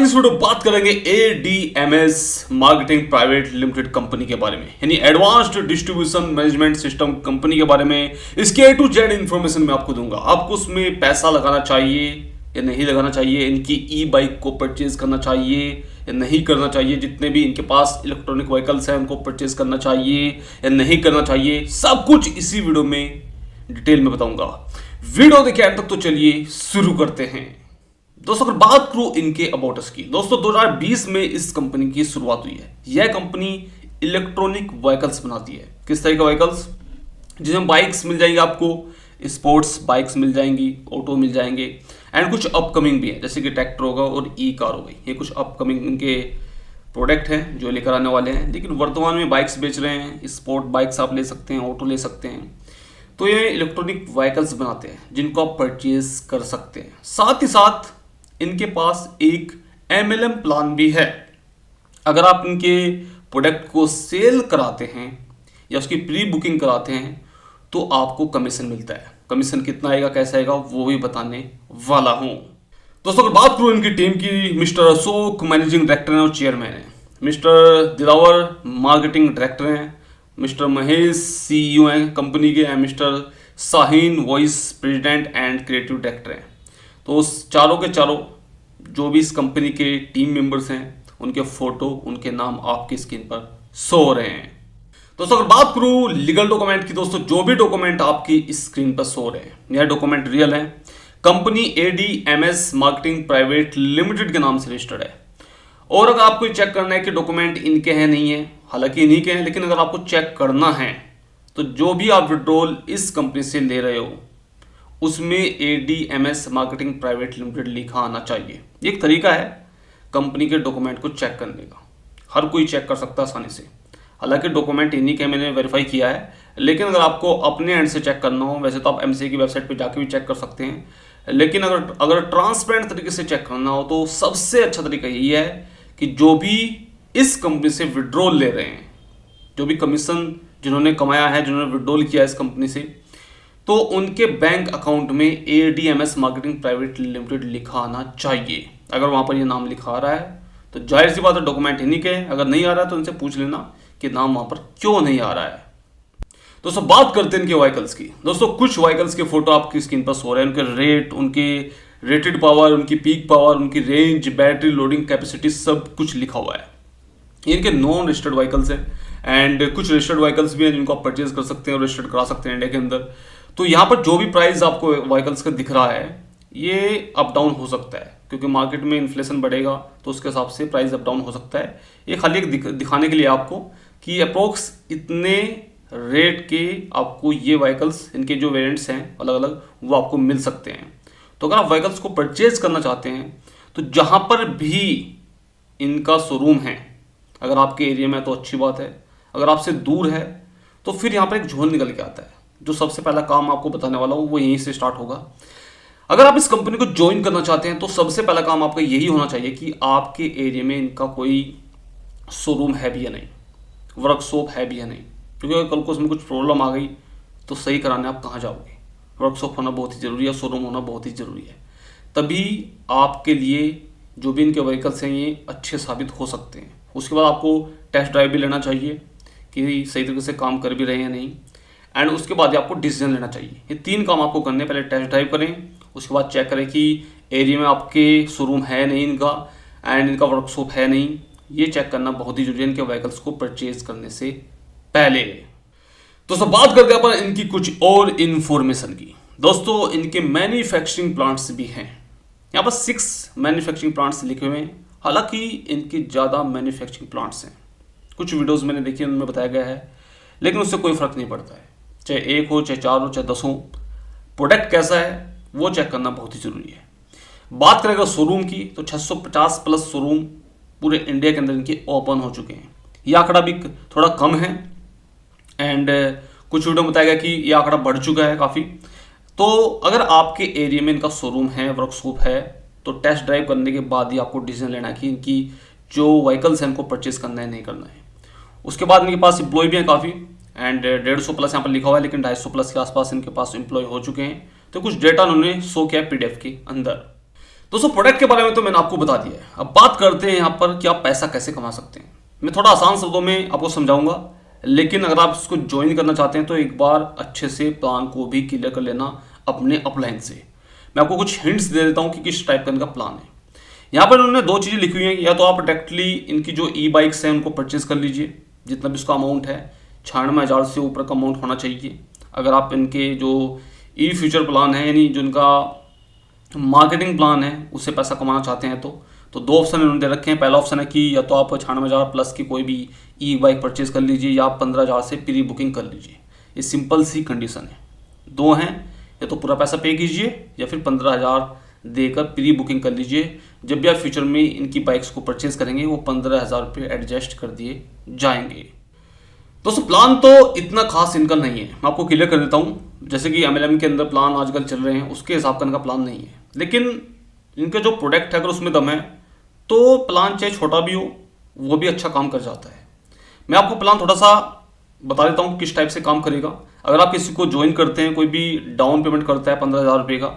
इस वीडियो में बात करेंगे ADMS marketing private limited company के बारे में, यानी advanced distribution management system company के बारे में। इसके A to Z इन्फॉर्मेशन मैं आपको दूंगा। आपको उसमें पैसा लगाना चाहिए या नहीं लगाना चाहिए, इनकी ई बाइक को परचेज करना चाहिए या नहीं करना चाहिए, जितने भी इनके पास इलेक्ट्रॉनिक व्हीकल्स हैं उनको परचेज करना चाहिए या नहीं करना चाहिए, सब कुछ इसी वीडियो में डिटेल में बताऊंगा। वीडियो देखिए अंत तक। तो चलिए शुरू करते हैं। दोस्तों अगर बात करूं इनके अबाउट अस की, दोस्तों 2020 में इस कंपनी की शुरुआत हुई है। यह कंपनी इलेक्ट्रॉनिक व्हीकल्स बनाती है। किस तरह के व्हीकल्स? जिसमें बाइक्स मिल जाएंगी आपको, स्पोर्ट्स बाइक्स मिल जाएंगी, ऑटो मिल जाएंगे, एंड कुछ अपकमिंग भी है जैसे कि ट्रैक्टर होगा और ई कार हो गई। ये कुछ अपकमिंग इनके प्रोडक्ट हैं जो लेकर आने वाले हैं। लेकिन वर्तमान में बाइक्स बेच रहे हैं, स्पोर्ट बाइक्स आप ले सकते हैं, ऑटो ले सकते हैं। तो ये इलेक्ट्रॉनिक व्हीकल्स बनाते हैं जिनको आप परचेज कर सकते हैं। साथ ही साथ इनके पास एक MLM प्लान भी है। अगर आप इनके प्रोडक्ट को सेल कराते हैं या उसकी प्री बुकिंग कराते हैं तो आपको कमीशन मिलता है। कमीशन कितना आएगा, कैसे आएगा, वो भी बताने वाला हूं। दोस्तों अगर बात करूं इनकी टीम की, मिस्टर अशोक मैनेजिंग डायरेक्टर हैं और चेयरमैन हैं, मिस्टर दिलावर मार्केटिंग डायरेक्टर हैं, मिस्टर महेश CEO हैं कंपनी के, and mister Shaheen vice president and creative director हैं। तो उस चारों के चारों जो भी इस कंपनी के टीम मेंबर्स हैं उनके फोटो, उनके नाम आपकी स्क्रीन पर शो हो रहे हैं। दोस्तों अगर बात करूं लीगल डॉक्यूमेंट की, दोस्तों जो भी डॉक्यूमेंट आपकी स्क्रीन पर शो हो रहे हैं यह डॉक्यूमेंट रियल है। Company ADMS marketing private limited के नाम से रजिस्टर्ड है। और अगर आपको चेक करना है कि डॉक्यूमेंट इनके हैं नहीं है, हालांकि इन्हीं के हैं, लेकिन अगर आपको चेक करना है तो जो भी आप विड्रॉल इस कंपनी से ले रहे हो उसमें ADMS मार्केटिंग प्राइवेट लिमिटेड लिखा आना चाहिए। ये एक तरीका है कंपनी के डॉक्यूमेंट को चेक करने का। हर कोई चेक कर सकता है आसानी से। हालांकि डॉक्यूमेंट इन्हीं के मैंने वेरीफाई किया है, लेकिन अगर आपको अपने एंड से चेक करना हो, वैसे तो आप MCA की वेबसाइट पे जाके भी चेक कर सकते हैं, लेकिन अगर ट्रांसपेरेंट तरीके से चेक करना हो तो सबसे अच्छा तरीका यही है कि जो भी इस कंपनी से विड्रॉल ले रहे हैं, जो भी कमीशन जिन्होंने कमाया है, जिन्होंने विड्रॉल किया इस कंपनी से, तो उनके बैंक अकाउंट में ADMS मार्केटिंग प्राइवेट लिमिटेड लिखा आना चाहिए। अगर वहां पर ये नाम लिखा आ रहा है तो जाहिर सी बात है डॉक्यूमेंट इन्हीं के। अगर नहीं आ रहा है तो इनसे पूछ लेना कि नाम वहां पर क्यों नहीं आ रहा है। दोस्तों बात करते हैं इनके व्हीकल्स की। दोस्तों कुछ व्हीकल्स के फोटो आपकी स्क्रीन पर शो रहे हैं। उनके रेट, उनके रेटेड पावर, उनकी पीक पावर, उनकी रेंज, बैटरी लोडिंग कैपेसिटी, सब कुछ लिखा हुआ है। इनके नॉन रजिस्टर्ड व्हीकल्स हैं एंड कुछ रजिस्टर्ड व्हीकल्स भी हैं जिनको आप परचेज कर सकते हैं और रजिस्टर्ड करा सकते हैं इंडिया के अंदर। तो यहाँ पर जो भी प्राइस आपको व्हीकल्स का दिख रहा है ये अप डाउन हो सकता है, क्योंकि मार्केट में इन्फ्लेशन बढ़ेगा तो उसके हिसाब से प्राइस अप डाउन हो सकता है। ये खाली एक दिखाने के लिए आपको कि अप्रोक्स इतने रेट के आपको ये व्हीकल्स, इनके जो वेरिएंट्स हैं अलग अलग, वो आपको मिल सकते हैं। तो अगर आप व्हीकल्स को परचेज करना चाहते हैं तो जहाँ पर भी इनका शोरूम है, अगर आपके एरिया में तो अच्छी बात है, अगर आपसे दूर है तो फिर यहाँ पर एक झोन निकल के आता है। जो सबसे पहला काम आपको बताने वाला हूँ वो यहीं से स्टार्ट होगा। अगर आप इस कंपनी को ज्वाइन करना चाहते हैं तो सबसे पहला काम आपका यही होना चाहिए कि आपके एरिया में इनका कोई शोरूम है भी या नहीं, वर्कशॉप है भी या नहीं। क्योंकि अगर कल को उसमें कुछ प्रॉब्लम आ गई तो सही कराने आप कहाँ जाओगे? वर्कशॉप होना बहुत ही ज़रूरी है, शोरूम होना बहुत ही ज़रूरी है। तभी आपके लिए जो भी इनके व्हीकल्स हैं ये अच्छे साबित हो सकते हैं। उसके बाद आपको टेस्ट ड्राइव भी लेना चाहिए कि सही तरीके से काम कर भी रहे हैं नहीं, एंड उसके बाद आपको डिसीजन लेना चाहिए। ये 3 काम आपको करने, पहले टेस्ट ड्राइव करें, उसके बाद चेक करें कि एरिया में आपके शोरूम है नहीं इनका, एंड इनका वर्कशॉप है नहीं। ये चेक करना बहुत ही जरूरी है इनके व्हीकल्स को परचेज करने से पहले। दोस्तों बात करते हैं अपन इनकी कुछ और इन्फॉर्मेशन की। दोस्तों इनके मैन्युफैक्चरिंग प्लांट्स भी हैं। यहाँ पर 6 मैन्युफैक्चरिंग प्लांट्स लिखे हुए हैं। हालांकि इनके ज़्यादा मैन्युफैक्चरिंग प्लांट्स हैं, कुछ वीडियोज़ मैंने देखी उनमें बताया गया है, लेकिन उससे कोई फ़र्क नहीं पड़ता है। चाहे 1 हो, चाहे 4 हो, चाहे 10 हो, प्रोडक्ट कैसा है वो चेक करना बहुत ही ज़रूरी है। बात करें अगर शोरूम की तो 650 प्लस शोरूम पूरे इंडिया के अंदर इनके ओपन हो चुके हैं। ये आंकड़ा भी थोड़ा कम है एंड कुछ वीडियो में बताया गया कि ये आंकड़ा बढ़ चुका है काफ़ी। तो अगर आपके एरिया में इनका शोरूम है, वर्कशॉप है, तो टेस्ट ड्राइव करने के बाद ही आपको डिसीजन लेना है कि इनकी जो व्हीकल्स हैं इनको परचेज करना है नहीं करना है। उसके बाद इनके पास एम्प्लॉय भी हैं काफ़ी, एंड 150 प्लस यहाँ पर लिखा हुआ है, लेकिन 250 प्लस के आसपास इनके पास एम्प्लॉय हो चुके हैं। तो कुछ डेटा उन्होंने शो किया PDF के अंदर। दोस्तों प्रोडक्ट के बारे में तो मैंने आपको बता दिया है। अब बात करते हैं यहाँ पर कि आप पैसा कैसे कमा सकते हैं। मैं थोड़ा आसान शब्दों में आपको समझाऊंगा, लेकिन अगर आप इसको ज्वाइन करना चाहते हैं तो एक बार अच्छे से प्लान को भी क्लियर कर लेना अपने अपलाइन से। मैं आपको कुछ हिंट्स दे देता हूँ कि किस टाइप का इनका प्लान है। यहाँ पर उन्होंने दो चीज़ें लिखी हुई हैं, या तो आप डायरेक्टली इनकी जो ई बाइक्स हैं उनको परचेज कर लीजिए, जितना भी उसका अमाउंट है 96,000 से ऊपर का अमाउंट होना चाहिए। अगर आप इनके जो ई फ्यूचर प्लान है, यानी जो इनका मार्केटिंग प्लान है, उससे पैसा कमाना चाहते हैं तो दो ऑप्शन इन्होंने दे रखे हैं। पहला ऑप्शन है कि या तो आप 96,000 प्लस की कोई भी ई बाइक परचेज कर लीजिए, या आप 15,000 से प्री बुकिंग कर लीजिए। ये सिंपल सी कंडीशन है, दो हैं, या तो पूरा पैसा पे कीजिए या फिर 15,000 देकर प्री बुकिंग कर लीजिए। जब भी आप फ्यूचर में इनकी बाइक्स को परचेज करेंगे वो 15,000 रुपये एडजस्ट कर दिए जाएंगे। दोस्तों प्लान तो इतना खास इनका नहीं है, मैं आपको क्लियर कर देता हूँ। जैसे कि MLM के अंदर प्लान आजकल चल रहे हैं उसके हिसाब का इनका प्लान नहीं है, लेकिन इनका जो प्रोडक्ट है अगर उसमें दम है तो प्लान चाहे छोटा भी हो वो भी अच्छा काम कर जाता है। मैं आपको प्लान थोड़ा सा बता देता हूँ किस टाइप से काम करेगा। अगर आप किसी को ज्वाइन करते हैं, कोई भी डाउन पेमेंट करता है 15,000 रुपये का,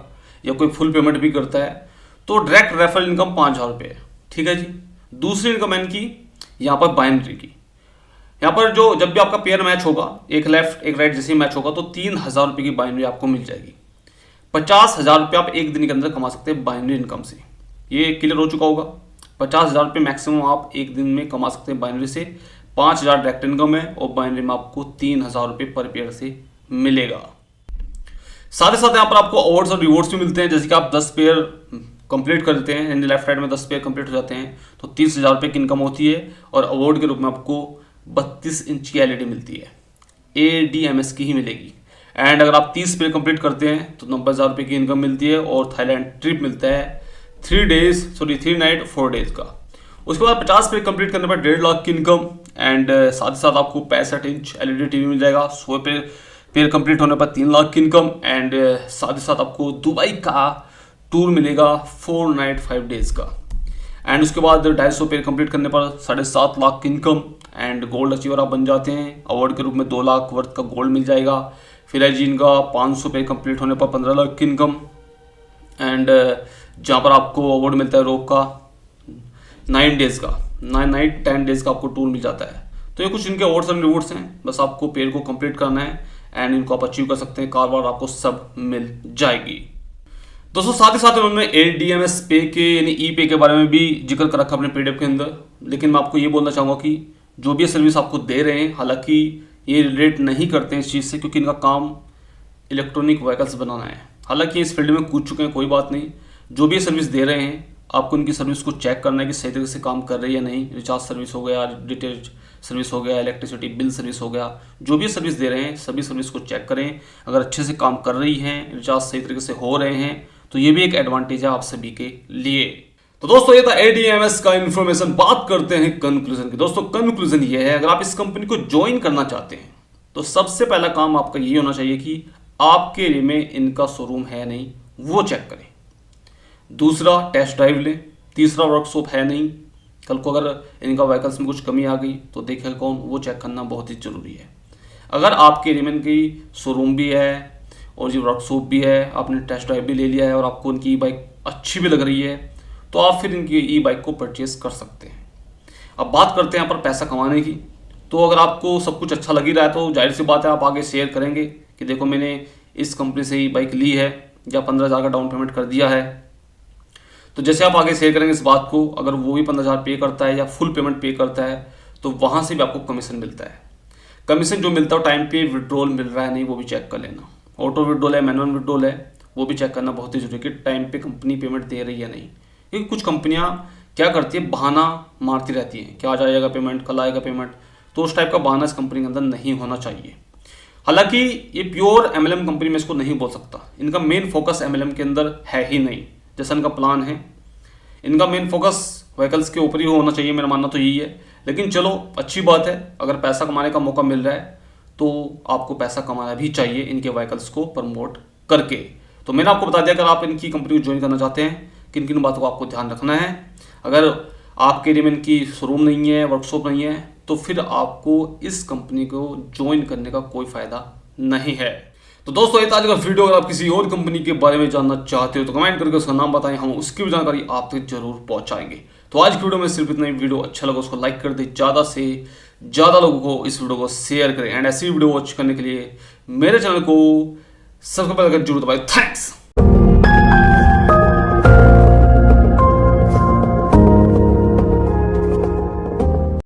या कोई फुल पेमेंट भी करता है, तो डायरेक्ट रेफरल इनकम 5,000 रुपये है। ठीक है जी। दूसरी इनकम इनकी यहाँ पर बाइनरी की, यहाँ पर जो जब भी आपका पेयर मैच होगा, एक लेफ्ट एक राइट जैसे मैच होगा, तो 3,000 रुपये की बाइनरी आपको मिल जाएगी। 50,000 रुपये आप एक दिन के अंदर कमा सकते हैं बाइनरी इनकम से। ये क्लियर हो चुका होगा। 50,000 रुपये मैक्सिमम आप एक दिन में कमा सकते हैं बाइनरी से। 5,000 डायरेक्ट इनकम है और बाइनरी में आपको 3,000 रुपये पर पेयर से मिलेगा। साथ ही साथ यहाँ पर आपको अवार्ड्स और रिवॉर्ड्स भी मिलते हैं। जैसे कि आप 10 पेयर कंप्लीट कर देते हैं, यानी लेफ्ट राइट में 10 पेयर कंप्लीट हो जाते हैं तो 30,000 रुपये की इनकम होती है, और अवार्ड के रूप में आपको 32 इंच की LED मिलती है, ADMS की ही मिलेगी। एंड अगर आप 30 पेयर कंप्लीट करते हैं तो 90,000 रुपये की इनकम मिलती है, और थाईलैंड ट्रिप मिलता है 3 नाइट 4 डेज का। उसके बाद 50 पेयर कंप्लीट करने पर 1.5 लाख की इनकम, एंड साथ ही साथ आपको 65 इंच LED TV मिल जाएगा। 100 पेयर कंप्लीट होने पर 3 लाख की इनकम, एंड साथ ही साथ आपको दुबई का टूर मिलेगा 4 नाइट 5 डेज का। एंड उसके बाद 250 पेयर कंप्लीट करने पर 7.5 लाख की इनकम, एंड गोल्ड अचीवर आप बन जाते हैं। अवार्ड के रूप में 2 लाख वर्थ का गोल्ड मिल जाएगा। फिर है जी इनका 500 पेयर कंप्लीट होने पर 15 लाख की इनकम, एंड जहाँ पर आपको अवार्ड मिलता है रोप का 9 डेज का, 9 नाइट 10 डेज का आपको टूर मिल जाता है। तो ये कुछ इनके अवार्ड्स एंड रिवॉर्ड्स हैं। बस आपको पेयर को कंप्लीट करना है एंड इनको आप अचीव कर सकते हैं। कार वार आपको सब मिल जाएगी। दोस्तों साथ ही साथ उन्होंने ADMS पे के यानी ई पे के बारे में भी जिक्र कर रखा अपने PDF के अंदर। लेकिन मैं आपको ये बोलना चाहूँगा कि जो भी ये सर्विस आपको दे रहे हैं, हालांकि ये रिलेट नहीं करते हैं इस चीज़ से, क्योंकि इनका काम इलेक्ट्रॉनिक व्हीकल्स बनाना है। हालांकि इस फील्ड में कूद चुके हैं, कोई बात नहीं। जो भी ये सर्विस दे रहे हैं आपको इनकी सर्विस को चेक करना है कि सही तरीके से काम कर रही है या नहीं। रिचार्ज सर्विस हो गया, डिटेच सर्विस हो गया, इलेक्ट्रिसिटी बिल सर्विस हो गया, जो भी सर्विस दे रहे हैं सभी सर्विस को चेक करें। अगर अच्छे से काम कर रही हैं, रिचार्ज सही तरीके से हो रहे हैं, तो ये भी एक एडवांटेज है आप सभी के लिए। तो दोस्तों ये था ADMS का इन्फॉर्मेशन। बात करते हैं कंक्लूजन की। दोस्तों कंक्लूजन ये है, अगर आप इस कंपनी को ज्वाइन करना चाहते हैं तो सबसे पहला काम आपका ये होना चाहिए कि आपके एरिया में इनका शोरूम है नहीं वो चेक करें। दूसरा, टेस्ट ड्राइव लें। तीसरा, वर्कशॉप है नहीं, कल को अगर इनका व्हीकल्स में कुछ कमी आ गई तो देखेगा कौन, वो चेक करना बहुत ही ज़रूरी है। अगर आपके एरिया में इनकी शोरूम भी है और जो वर्कशॉप भी है, आपने टेस्ट ड्राइव भी ले लिया है और आपको उनकी ई बाइक अच्छी भी लग रही है, तो आप फिर इनकी ई बाइक को परचेज कर सकते हैं। अब बात करते हैं यहाँ पर पैसा कमाने की। तो अगर आपको सब कुछ अच्छा लग ही रहा है तो जाहिर सी बात है आप आगे शेयर करेंगे कि देखो मैंने इस कंपनी से ई बाइक ली है, या 15,000 का डाउन पेमेंट कर दिया है। तो जैसे आप आगे शेयर करेंगे इस बात को, अगर वो भी 15,000 पे करता है या फुल पेमेंट पे करता है तो वहाँ से भी आपको कमीशन मिलता है। कमीशन जो मिलता है टाइम पे विड्रॉल मिल रहा है नहीं वो भी चेक कर लेना। ऑटो विड्रॉल है, मैनुअल विड्रॉल है, वो भी चेक करना बहुत ही जरूरी है कि टाइम पे कंपनी पेमेंट दे रही है नहीं। क्योंकि कुछ कंपनियां क्या करती है, बहाना मारती रहती हैं कि आज आएगा पेमेंट, कल आएगा पेमेंट। तो उस टाइप का बहाना इस कंपनी के अंदर नहीं होना चाहिए। हालांकि ये प्योर MLM कंपनी में इसको नहीं बोल सकता, इनका मेन फोकस MLM के अंदर है ही नहीं। जैसा इनका प्लान है, इनका मेन फोकस व्हीकल्स के ऊपर ही होना चाहिए, मेरा मानना तो यही है। लेकिन चलो अच्छी बात है, अगर पैसा कमाने का मौका मिल रहा है तो आपको पैसा कमाना भी चाहिए इनके व्हीकल्स को प्रमोट करके। तो मैंने आपको बता दिया अगर आप इनकी कंपनी को ज्वाइन करना चाहते हैं किन किन बातों को आपको ध्यान रखना है। अगर आपके एरिया में इनकी शोरूम नहीं है, वर्कशॉप नहीं है, तो फिर आपको इस कंपनी को ज्वाइन करने का कोई फ़ायदा नहीं है। तो दोस्तों ये था आज का वीडियो। अगर आप किसी और कंपनी के बारे में जानना चाहते हो तो कमेंट करके उसका नाम बताएं, हम उसकी भी जानकारी आप तक जरूर पहुंचाएंगे। तो आज की वीडियो में सिर्फ इतना ही। वीडियो अच्छा लगा उसको लाइक कर दे, ज़्यादा से ज़्यादा लोगों को इस वीडियो को शेयर करें एंड ऐसी वीडियो वॉच करने के लिए मेरे चैनल को सब्सक्राइब करके जरूर दबाएं। थैंक्स।